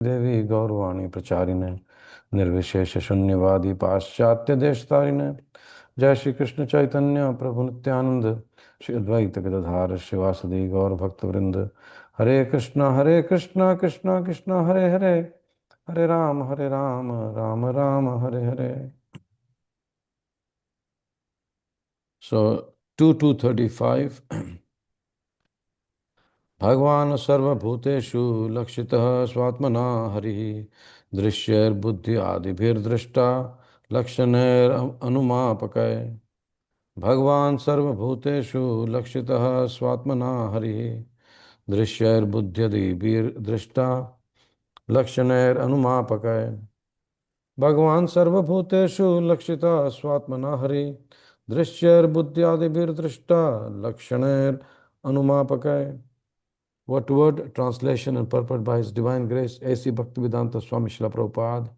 Devi Gaurvani Pracharine Nirvishesha Shunyavadi Paschatya Deshtarine Jai Shri Krishna Chaitanya Prabhu Nityananda Shri Advaita Gadadhara Shivasadi Gaur Bhakta Vrinda Hare Krishna Krishna Krishna Hare Hare Hare Rama Rama Rama Hare Hare. So 2:35 Bhagwan Sarva Bhuteshu Lakshitah Swatmana Harihi Drishyar Buddhi Adibhir Drishta Lakshaner Anumapakay Bhagwan Sarva Bhuteshu Lakshitah Swatmana Harihi Drishyar Buddhi Adibhir Drishta Lakshaner Anumapakay Bhagwan Sarva Bhuteshu Lakshitah Swatmana Harihi Drishyar Buddhi Adibhir Drishta Lakshaner Anumapakay. Word to word translation and purport by His Divine Grace A.C. Bhaktivedanta Swami Śrīla Prabhupāda.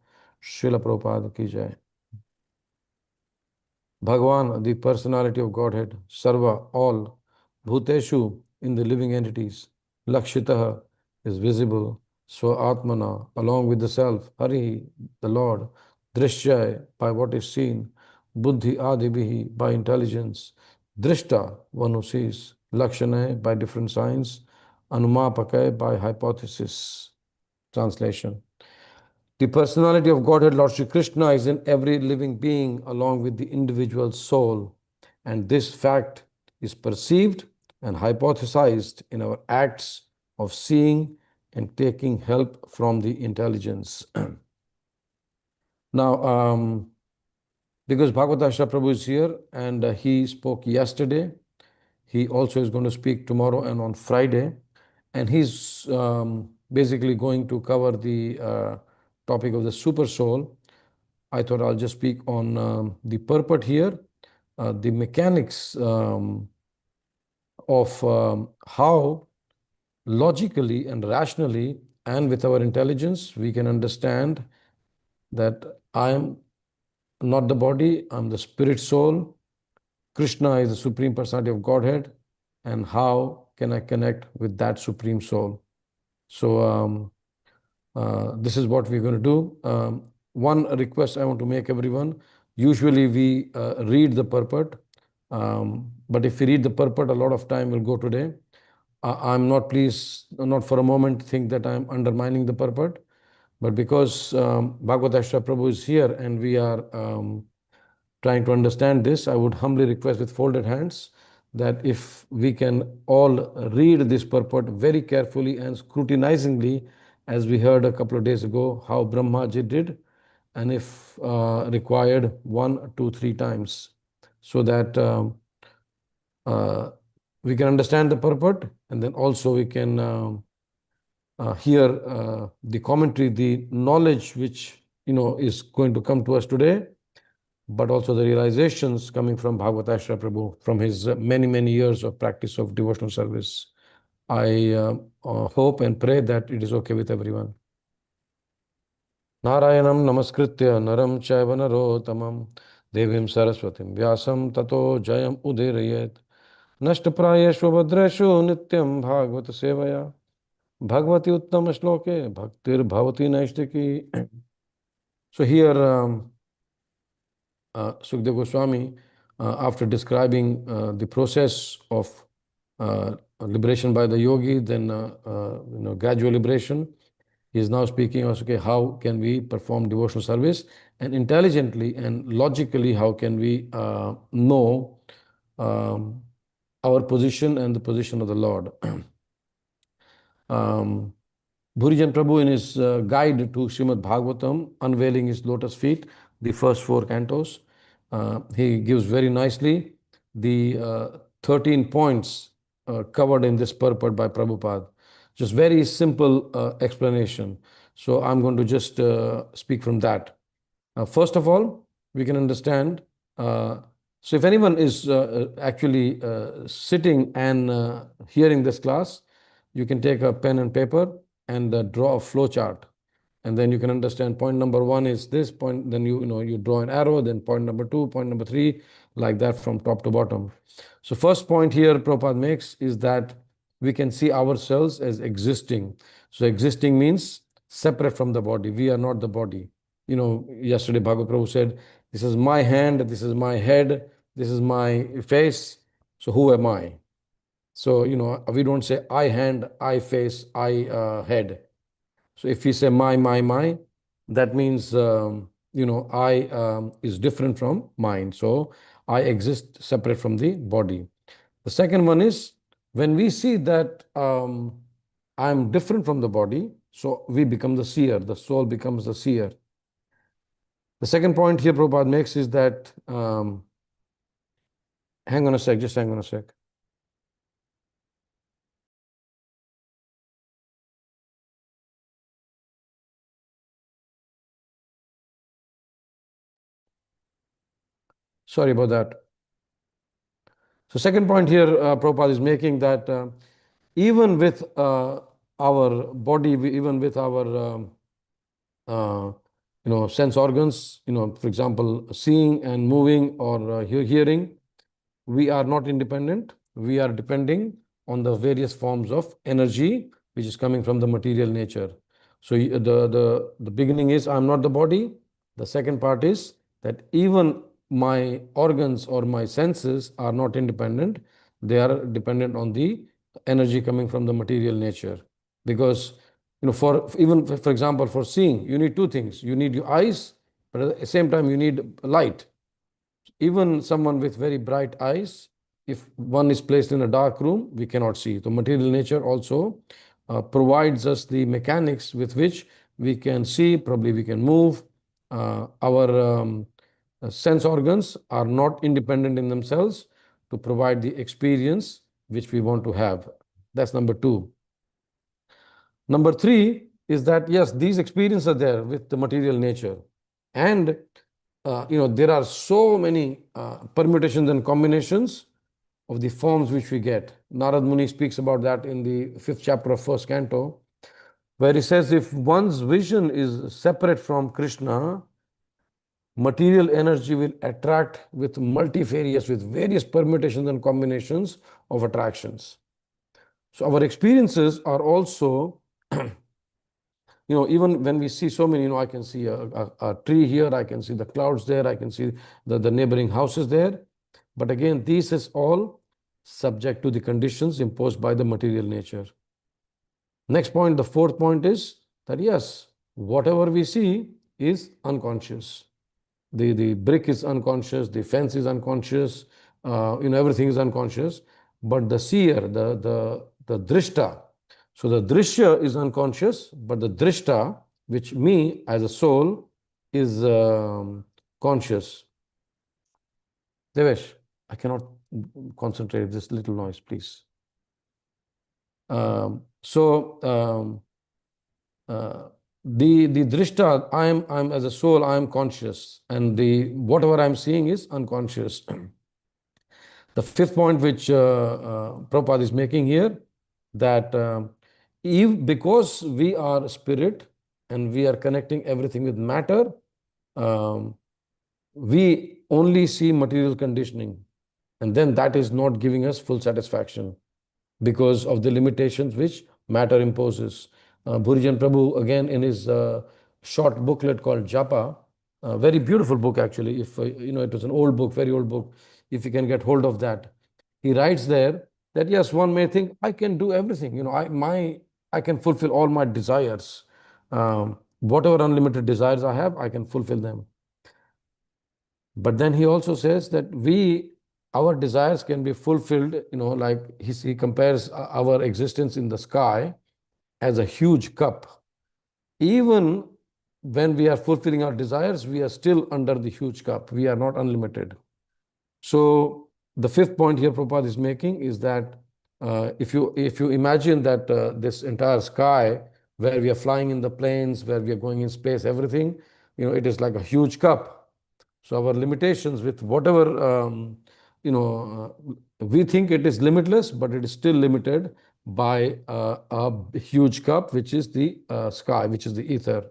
Śrīla Prabhupāda ki jai. Bhagavan, the personality of Godhead, Sarva, all, Bhuteshu, in the living entities, Lakshitaha, is visible, Swa-Atmana, along with the self, Hari, the Lord, Drishyaya, by what is seen, Buddhi Adibhihi, by intelligence, Drishta, one who sees, Lakshanaya, by different signs, Anumapakaya, by hypothesis. Translation. The personality of Godhead, Lord Sri Krishna, is in every living being along with the individual soul. And this fact is perceived and hypothesized in our acts of seeing and taking help from the intelligence. Now, because Bhagavatam Prabhu is here and he spoke yesterday, he also is going to speak tomorrow and on Friday. And he's basically going to cover the topic of the Supersoul. I thought I'll just speak on the purport here, the mechanics of how logically and rationally and with our intelligence we can understand that I am not the body, I'm the spirit soul. Krishna is the Supreme Personality of Godhead, and how can I connect with that Supreme Soul? So this is what we're going to do. One request I want to make everyone, usually we read the purport, but if we read the purport, a lot of time will go today. I'm not, please, not for a moment think that I'm undermining the purport, but because Bhagavatam Prabhu is here and we are trying to understand this, I would humbly request with folded hands that if we can all read this purport very carefully and scrutinizingly, as we heard a couple of days ago, how Brahmaji did, and if required, 1, 2, 3 times, so that we can understand the purport, and then also we can hear the commentary, the knowledge which is going to come to us today, but also the realizations coming from Bhagavatam Prabhu from his many years of practice of devotional service. I hope and pray that it is okay with everyone. Narayanam namaskritya naram chaiva narotamam devim saraswatim vyasam tato jayam udirayet nashtaprayeshu bhadreshu nityam bhagavata sevaya bhagavati uttama shloke bhaktir bhavati naishtiki. So here Sukadeva Goswami, after describing the process of liberation by the yogi, then gradual liberation, he is now speaking of, okay, how can we perform devotional service, and intelligently and logically how can we know our position and the position of the Lord. Bhurijan Prabhu, in his guide to Śrīmad-Bhāgavatam, unveiling his lotus feet, the first 4 cantos, he gives very nicely the 13 points covered in this purport by Prabhupada. Just very simple explanation. So I'm going to just speak from that. First of all, we can understand, so if anyone is actually sitting and hearing this class, you can take a pen and paper and draw a flow chart. And then you can understand point number 1 is this point, then you draw an arrow, then point number 2, point number 3, like that from top to bottom. So first point here Prabhupada makes is that we can see ourselves as existing. So existing means separate from the body. We are not the body. Yesterday Bhagavad Prabhu said, this is my hand, this is my head, this is my face. So who am I? So, we don't say I hand, I face, I head. So if we say my, that means, I is different from mind. So I exist separate from the body. The second one is when we see that I'm different from the body, so we become the seer, the soul becomes the seer. The second point here Prabhupada makes is that, hang on a sec, just hang on a sec. Sorry about that. So second point here, Prabhupada is making that even with our body, even with our sense organs, for example, seeing and moving or hearing, we are not independent. We are depending on the various forms of energy which is coming from the material nature. So the beginning is I'm not the body. The second part is that even my organs or my senses are not independent. They are dependent on the energy coming from the material nature. Because for example, for seeing, you need two things. You need your eyes, but at the same time you need light. Even someone with very bright eyes, if one is placed in a dark room, we cannot see. So material nature also provides us the mechanics with which we can see, probably we can move. Our sense organs are not independent in themselves to provide the experience which we want to have. That's number two. Number three is that, yes, these experiences are there with the material nature. And, there are so many permutations and combinations of the forms which we get. Narad Muni speaks about that in the 5th chapter of 1st Canto, where he says, if one's vision is separate from Krishna, material energy will attract with multifarious, with various permutations and combinations of attractions. So our experiences are also, even when we see so many, I can see a tree here, I can see the clouds there, I can see the neighboring houses there. But again, this is all subject to the conditions imposed by the material nature. Next point, the fourth point is that, yes, whatever we see is unconscious. The brick is unconscious, the fence is unconscious, everything is unconscious. But the seer, the drishta, so the drishya is unconscious, but the drishta, which me as a soul, is conscious. Devesh, I cannot concentrate this little noise, please. The drishta, I'm as a soul, I am conscious, and whatever I'm seeing is unconscious. The fifth point which Prabhupada is making here, that because we are spirit and we are connecting everything with matter, we only see material conditioning, and then that is not giving us full satisfaction because of the limitations which matter imposes. Bhurijan Prabhu, again, in his short booklet called Japa, a very beautiful book actually, if it was an old book, very old book, if you can get hold of that. He writes there that, yes, one may think, I can do everything, I can fulfill all my desires. Whatever unlimited desires I have, I can fulfill them. But then he also says that our desires can be fulfilled, like he compares our existence in the sky as a huge cup. Even when we are fulfilling our desires, we are still under the huge cup. We are not unlimited. So the fifth point here Prabhupada is making is that if you imagine that this entire sky, where we are flying in the planes, where we are going in space, everything, it is like a huge cup. So our limitations with whatever, we think it is limitless, but it is still limited by a huge cup, which is the sky, which is the ether.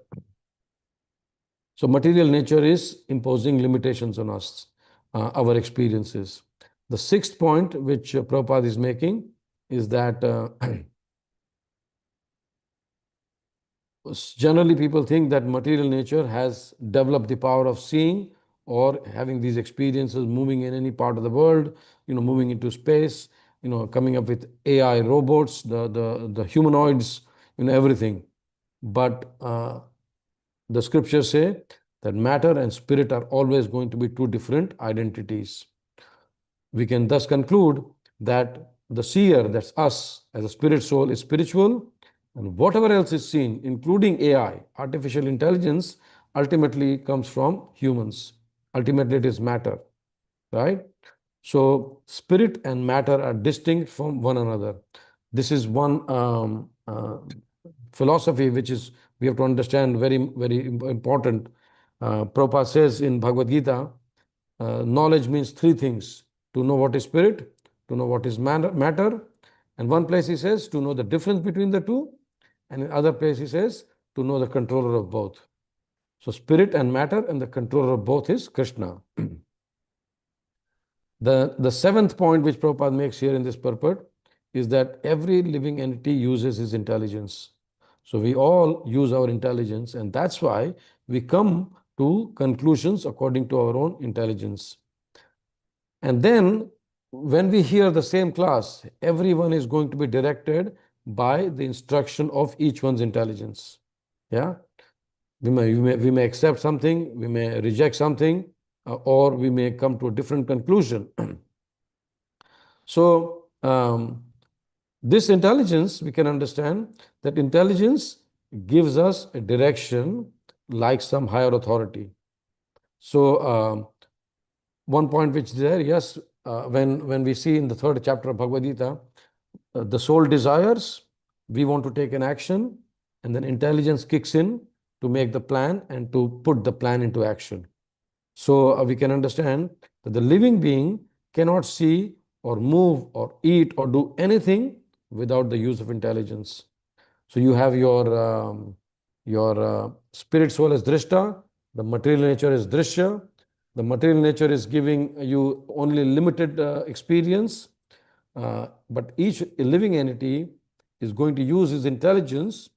So material nature is imposing limitations on us, our experiences. The sixth point which Prabhupada is making is that generally people think that material nature has developed the power of seeing or having these experiences, moving in any part of the world, moving into space, coming up with AI robots, the humanoids, everything. But the scriptures say that matter and spirit are always going to be two different identities. We can thus conclude that the seer, that's us as a spirit soul, is spiritual, and whatever else is seen, including AI, artificial intelligence, ultimately comes from humans. Ultimately, it is matter, right? So, spirit and matter are distinct from one another. This is one philosophy which is we have to understand, very, very important. Prabhupada says in Bhagavad Gita, knowledge means three things: to know what is spirit, to know what is matter, and one place he says to know the difference between the two, and in other place he says to know the controller of both. So spirit and matter, and the controller of both is Krishna. The seventh point which Prabhupada makes here in this purport is that every living entity uses his intelligence. So we all use our intelligence, and that's why we come to conclusions according to our own intelligence. And then when we hear the same class, everyone is going to be directed by the instruction of each one's intelligence. Yeah, we may accept something, we may reject something, or we may come to a different conclusion. So this intelligence, we can understand that intelligence gives us a direction like some higher authority. So one point which is there, yes, when we see in the third chapter of Bhagavad Gita, the soul desires, we want to take an action, and then intelligence kicks in to make the plan and to put the plan into action. So we can understand that the living being cannot see or move or eat or do anything without the use of intelligence. So you have your spirit soul as drishta, the material nature is drishya. The material nature is giving you only limited experience, but each living entity is going to use his intelligence.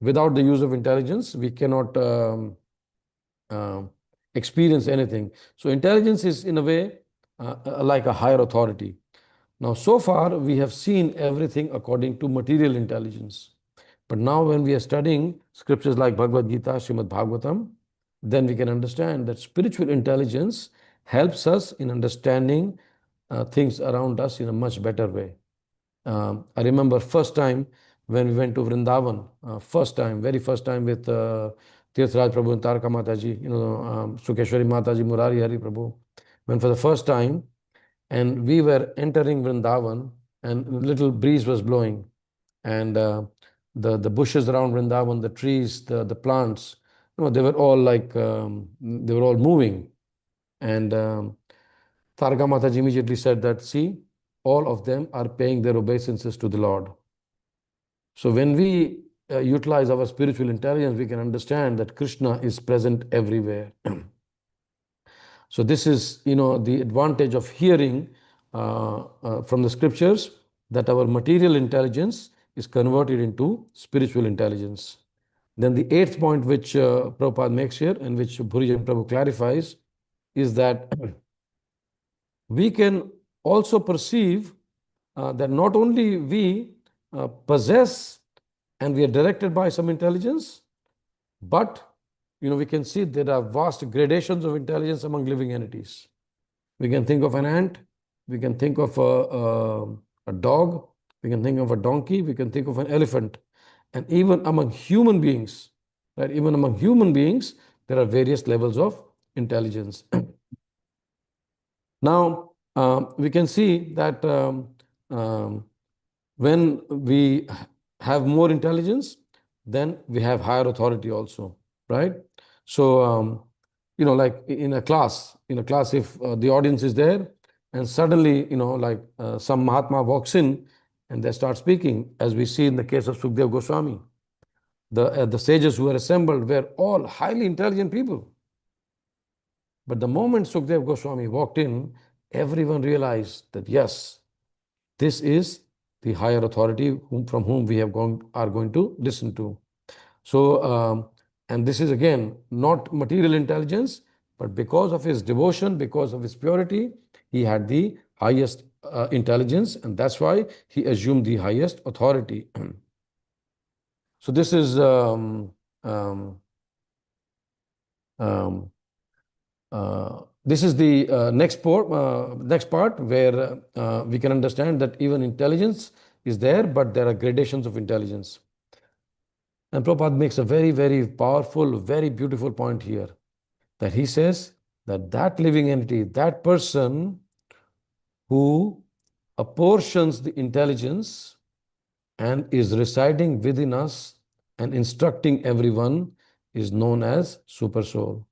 Without the use of intelligence, we cannot experience anything. So intelligence is in a way like a higher authority. Now, so far, we have seen everything according to material intelligence. But now when we are studying scriptures like Bhagavad Gita, Śrīmad-Bhāgavatam, then we can understand that spiritual intelligence helps us in understanding things around us in a much better way. I remember first time when we went to Vrindavan, very first time with Tirthraj Prabhu and Taraka Mataji, Sukeshwari Mataji, Murari Hari Prabhu, went for the first time, and we were entering Vrindavan, and a little breeze was blowing, and the bushes around Vrindavan, the trees, the plants, they were all like they were all moving, and Taraka Mataji immediately said that, see, all of them are paying their obeisances to the Lord. So when we utilize our spiritual intelligence, we can understand that Krishna is present everywhere. So this is, the advantage of hearing from the scriptures, that our material intelligence is converted into spiritual intelligence. Then the eighth point which Prabhupada makes here, and which Bhurijan Prabhu clarifies, is that we can also perceive that not only we possess and we are directed by some intelligence, but we can see there are vast gradations of intelligence among living entities. We can think of an ant, we can think of a dog, we can think of a donkey, we can think of an elephant. And even among human beings, right? Even among human beings, there are various levels of intelligence. Now, we can see that when we have more intelligence, then we have higher authority also, right? So, like in a class, if the audience is there, and suddenly, some Mahatma walks in and they start speaking, as we see in the case of Sukdev Goswami. The sages who were assembled were all highly intelligent people. But the moment Sukdev Goswami walked in, everyone realized that, yes, this is the higher authority from whom we are going to listen to. So, and this is again not material intelligence, but because of his devotion, because of his purity, he had the highest intelligence, and that's why he assumed the highest authority. So, this is um, um, this is the next part where we can understand that even intelligence is there, but there are gradations of intelligence. And Prabhupada makes a very, very powerful, very beautiful point here, that he says that that living entity, that person who apportions the intelligence and is residing within us and instructing everyone is known as Supersoul.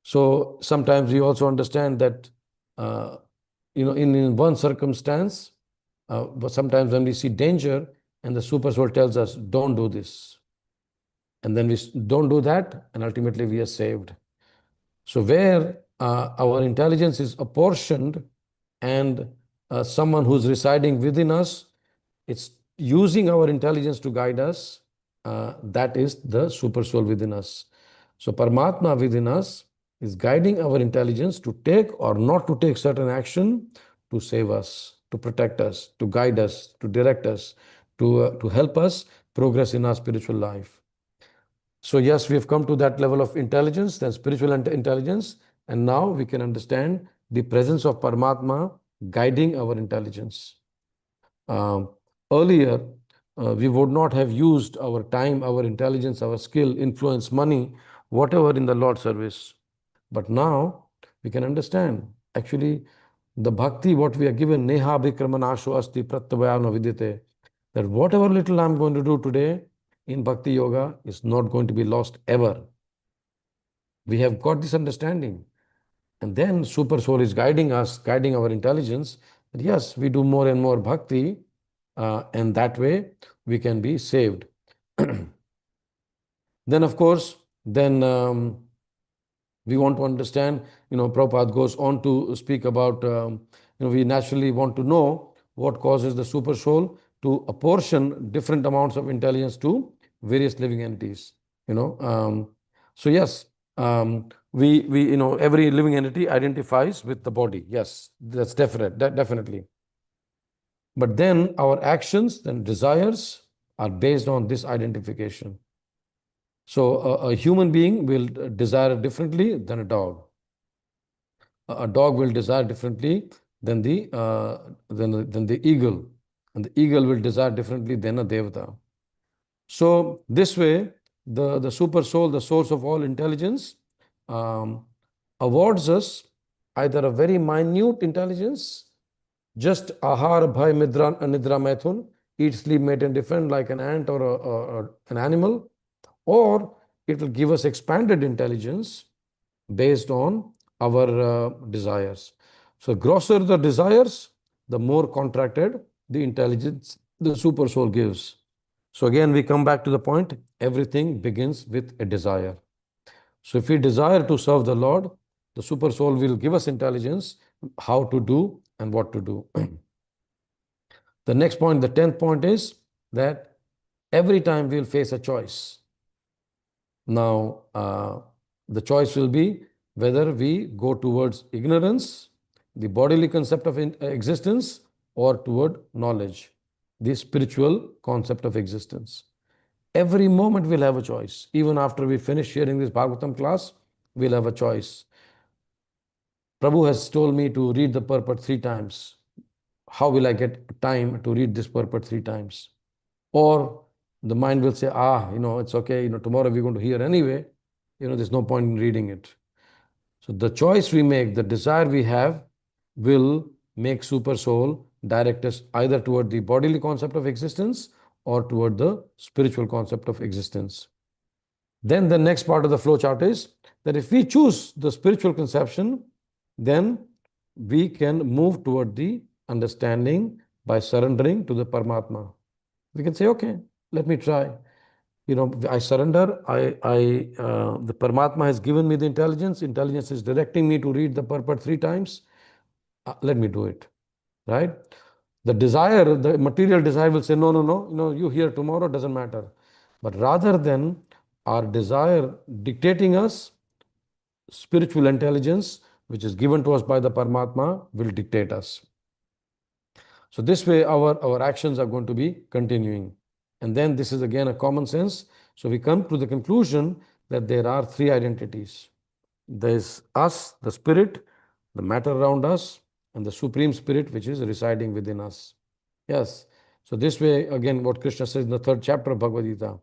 So sometimes we also understand that, in one circumstance, but sometimes when we see danger and the Supersoul tells us, don't do this. And then we don't do that, and ultimately we are saved. So where our intelligence is apportioned and someone who's residing within us, it's using our intelligence to guide us, that is the super soul within us. So Paramātmā within us is guiding our intelligence to take or not to take certain action to save us, to protect us, to guide us, to direct us, to help us progress in our spiritual life. So yes, we have come to that level of intelligence, then spiritual intelligence, and now we can understand the presence of Paramātmā guiding our intelligence. Earlier, we would not have used our time, our intelligence, our skill, influence, money, whatever in the Lord's service. But now we can understand, actually, the bhakti, what we are given, neha vikramanasho asti pratyavayana vidite, that whatever little I'm going to do today in bhakti yoga is not going to be lost ever. We have got this understanding. And then Super Soul is guiding us, guiding our intelligence, that yes, we do more and more bhakti, and that way we can be saved. Then, of course, we want to understand, Prabhupada goes on to speak about, we naturally want to know what causes the super soul to apportion different amounts of intelligence to various living entities. So yes, we every living entity identifies with the body. Yes, that's definitely. But then our actions and desires are based on this identification. So a human being will desire differently than a dog. A dog will desire differently than the eagle, and the eagle will desire differently than a devata. So this way, the super soul, the source of all intelligence, awards us either a very minute intelligence, just ahar, bhai, nidra, maithun, eat, sleep, mate, and defend like an ant or an animal, or it will give us expanded intelligence based on our desires. So grosser the desires, the more contracted the intelligence the super soul gives. So again, we come back to the point, everything begins with a desire. So if we desire to serve the Lord, the super soul will give us intelligence how to do and what to do. The next point, the 10th point, is that every time we'll face a choice. Now, the choice will be whether we go towards ignorance, the bodily concept of existence, or toward knowledge, the spiritual concept of existence. Every moment we'll have a choice. Even after we finish hearing this Bhagavatam class, we'll have a choice. Prabhu has told me to read the Purport 3 times. How will I get time to read this Purport 3 times? Or the mind will say, it's okay, tomorrow we're going to hear anyway, there's no point in reading it. So the choice we make, the desire we have, will make super soul direct us either toward the bodily concept of existence or toward the spiritual concept of existence. Then the next part of the flow chart is that if we choose the spiritual conception, then we can move toward the understanding by surrendering to the Paramātmā. We can say, okay, let me try. I surrender. The Paramātmā has given me the intelligence. Intelligence is directing me to read the Purport 3 times. Let me do it, right? The desire, the material desire will say, no, no, no, you here tomorrow, doesn't matter. But rather than our desire dictating us, spiritual intelligence, which is given to us by the Paramātmā, will dictate us. So this way, our actions are going to be continuing. And then this is again a common sense. So we come to the conclusion that there are three identities. There's us, the spirit, the matter around us, and the Supreme Spirit, which is residing within us. Yes. So this way, again, what Krishna says in the 3rd chapter of Bhagavad Gita,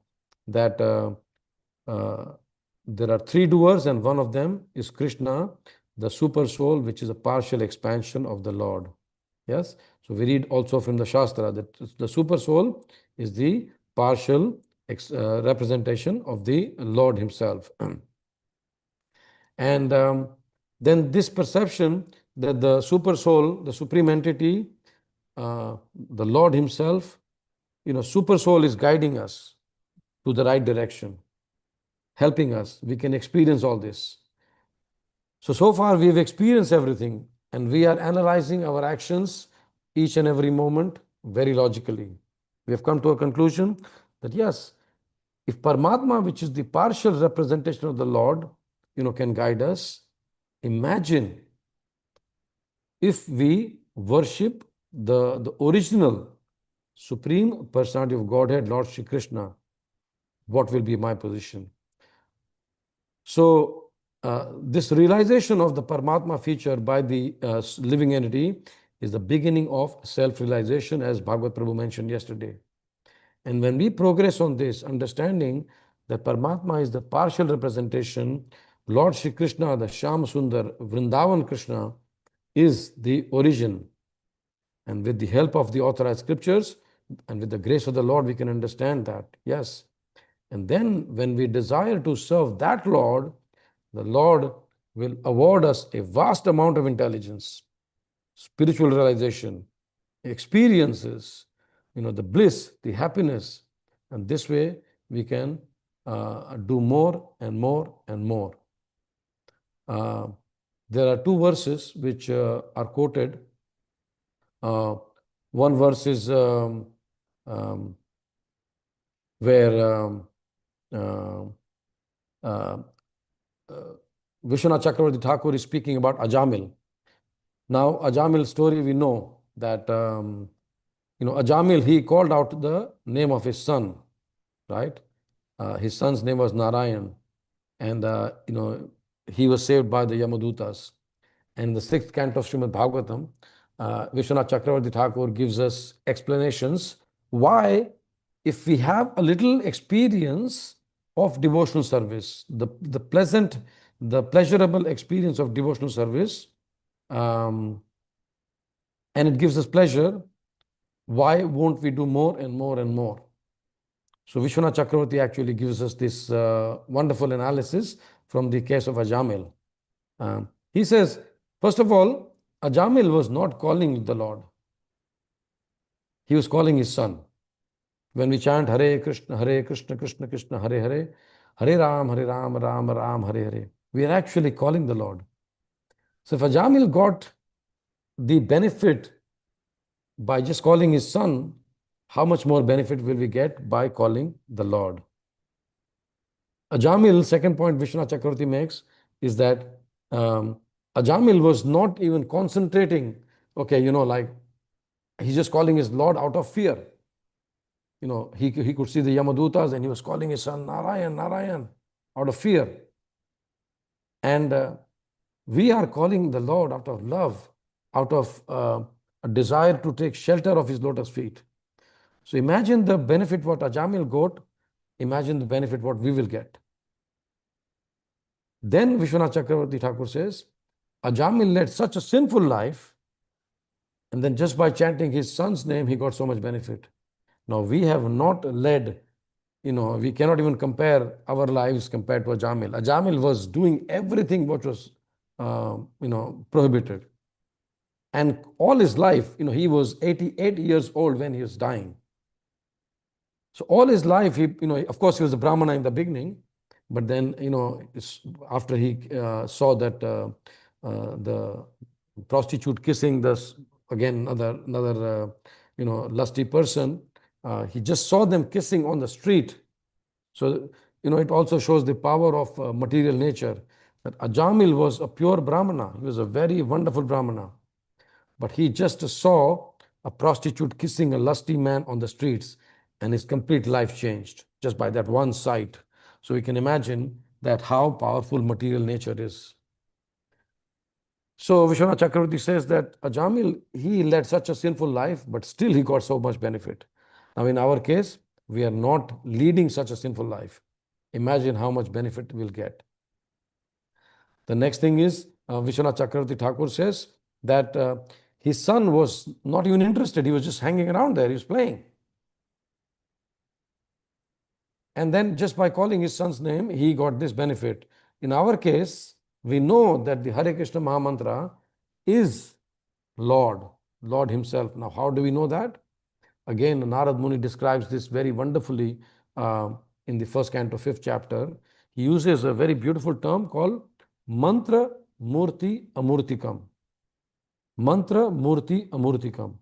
that there are three doers, and one of them is Krishna, the Supersoul, which is a partial expansion of the Lord. Yes. So we read also from the Shastra that the Supersoul is the partial representation of the Lord Himself. And then this perception that the Supersoul, the Supreme Entity, the Lord Himself, Supersoul is guiding us to the right direction, helping us. We can experience all this. So far we've experienced everything, and we are analyzing our actions each and every moment very logically. We have come to a conclusion that yes, if Paramātmā, which is the partial representation of the Lord, can guide us, imagine if we worship the original Supreme Personality of Godhead, Lord Sri Krishna, what will be my position? So this realization of the Paramātmā feature by the living entity is the beginning of self-realization, as Bhagavad Prabhu mentioned yesterday. And when we progress on this, understanding that Paramātmā is the partial representation, Lord Sri Krishna, the Shyam Sundar, Vrindavan Krishna, is the origin. And with the help of the authorized scriptures and with the grace of the Lord, we can understand that, yes. And then when we desire to serve that Lord, the Lord will award us a vast amount of intelligence, spiritual realization, experiences, the bliss, the happiness. And this way we can do more and more and more. There are two verses which are quoted. One verse is where Vishwanath Chakravarti Thakur is speaking about Ajamil. Now, Ajamil's story, we know that, Ajamil, he called out the name of his son, right? His son's name was Narayan. And, he was saved by the Yamadutas. And in the 6th canto of Śrīmad-Bhāgavatam, Vishwanath Chakravarti Thakur gives us explanations why, if we have a little experience of devotional service, the pleasurable experience of devotional service, and it gives us pleasure, why won't we do more and more and more? So Vishwanath Chakravarti actually gives us this wonderful analysis from the case of Ajamil. He says, first of all, Ajamil was not calling the Lord. He was calling his son. When we chant Hare Krishna, Krishna Krishna, Hare Hare, Hare Ram, Ram Ram, Hare Hare, we are actually calling the Lord. So if Ajamil got the benefit by just calling his son, how much more benefit will we get by calling the Lord? Ajamil, second point Vishwanath Chakravarti makes, is that Ajamil was not even concentrating, like he's just calling his Lord out of fear. He could see the Yamadutas and he was calling his son Narayan, Narayan, out of fear. And we are calling the Lord out of love, out of a desire to take shelter of his lotus feet. So imagine the benefit what Ajamil got, imagine the benefit what we will get. Then Vishwanath Chakravarti Thakur says, Ajamil led such a sinful life, and then just by chanting his son's name, he got so much benefit. Now we have not led, we cannot even compare our lives compared to Ajamil. Ajamil was doing everything what was, prohibited. And all his life, he was 88 years old when he was dying. So all his life, he, of course he was a Brahmana in the beginning, but then, after he saw that the prostitute kissing the again, another lusty person, he just saw them kissing on the street. So, it also shows the power of material nature. That Ajamil was a pure Brahmana. He was a very wonderful Brahmana. But he just saw a prostitute kissing a lusty man on the streets, and his complete life changed just by that one sight. So we can imagine that how powerful material nature is. So Vishwanath Chakravarti says that Ajamil, he led such a sinful life, but still he got so much benefit. Now in our case, we are not leading such a sinful life. Imagine how much benefit we'll get. The next thing is, Vishwanath Chakravarti Thakur says that his son was not even interested. He was just hanging around there. He was playing. And then just by calling his son's name, he got this benefit. In our case, we know that the Hare Krishna Mahamantra is Lord himself. Now, how do we know that? Again, Narad Muni describes this very wonderfully in the first canto, 5th chapter. He uses a very beautiful term called Mantra Murti Amurtikam. Mantra Murti Amurtikam.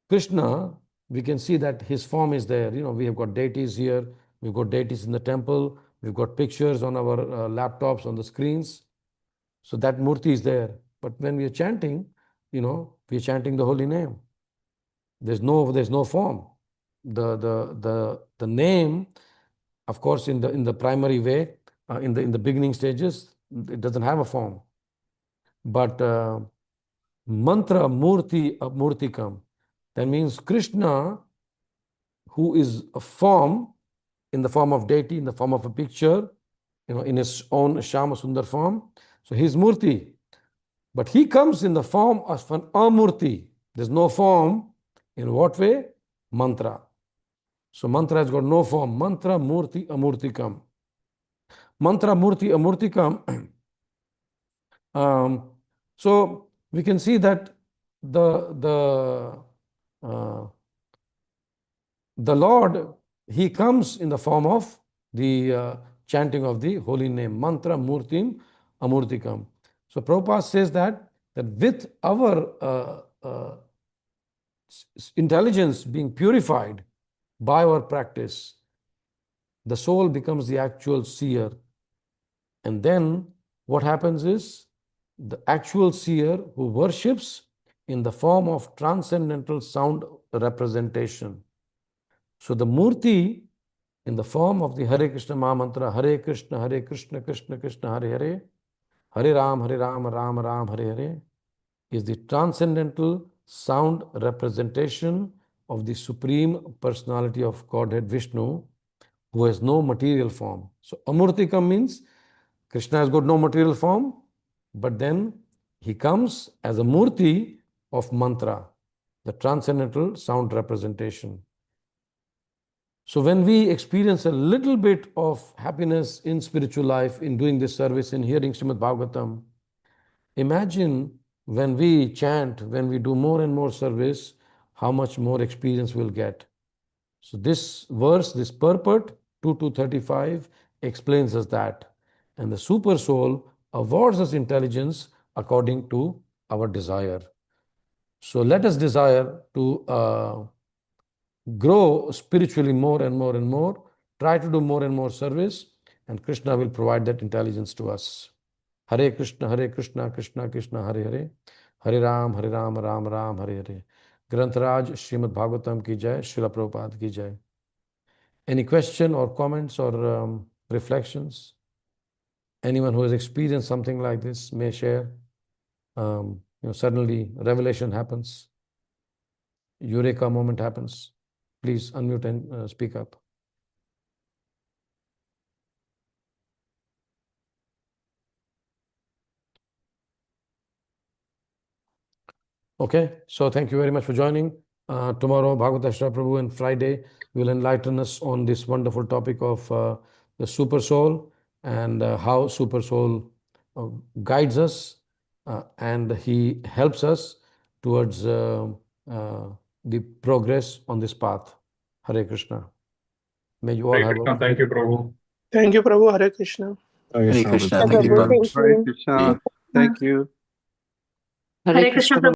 Krishna, we can see that his form is there. We have got deities here. We've got deities in the temple. We've got pictures on our laptops, on the screens. So that Murti is there. But when we are chanting, we are chanting the holy name. There's no form. The name, of course, in the primary way, in the beginning stages, it doesn't have a form. But mantra murti murtikam, that means Krishna, who is a form, in the form of deity, in the form of a picture, in his own Shama Sundar form. So he's Murti. But he comes in the form of an Amurti. There's no form. In what way? Mantra. So mantra has got no form. Mantra Murti Amurtikam. Mantra Murti Amurtikam. So we can see that the Lord, he comes in the form of the chanting of the holy name. Mantra Murtim Amurtikam. So Prabhupada says that with our intelligence being purified by our practice, the soul becomes the actual seer. And then what happens is, the actual seer who worships in the form of transcendental sound representation. So the Murti, in the form of the Hare Krishna Mahamantra, Hare Krishna, Krishna Krishna, Hare Hare, Hare Ram, Ram Ram, Hare Hare, is the transcendental sound representation of the Supreme Personality of Godhead Vishnu, who has no material form. So Amurtikam means Krishna has got no material form, but then he comes as a Murti of mantra, the transcendental sound representation. So when we experience a little bit of happiness in spiritual life, in doing this service, in hearing Śrīmad-Bhāgavatam, imagine when we chant, when we do more and more service, how much more experience we'll get. So this verse, this purport, 2-35, explains us that. And the Supersoul awards us intelligence according to our desire. So let us desire to grow spiritually more and more and more, try to do more and more service, and Krishna will provide that intelligence to us. Hare Krishna, Krishna Krishna, Hare Hare, Hare Ram, Ram Ram, Hare Hare. Grantaraj, Śrīmad-Bhāgavatam ki jai, Śrīla Prabhupāda ki jai. Any question or comments or reflections? Anyone who has experienced something like this may share. Suddenly revelation happens. Eureka moment happens. Please unmute and speak up. Okay, so thank you very much for joining. Tomorrow, Bhagavata Shri Prabhu, and Friday will enlighten us on this wonderful topic of the Supersoul and how Supersoul guides us and he helps us towards the progress on this path. Hare Krishna. May you all Hare have Krishna. Thank you, Prabhu. Thank you, Prabhu. Hare Krishna. Hare Krishna. Thank Thank you. you. Hare Krishna. Thank you. Hare Krishna.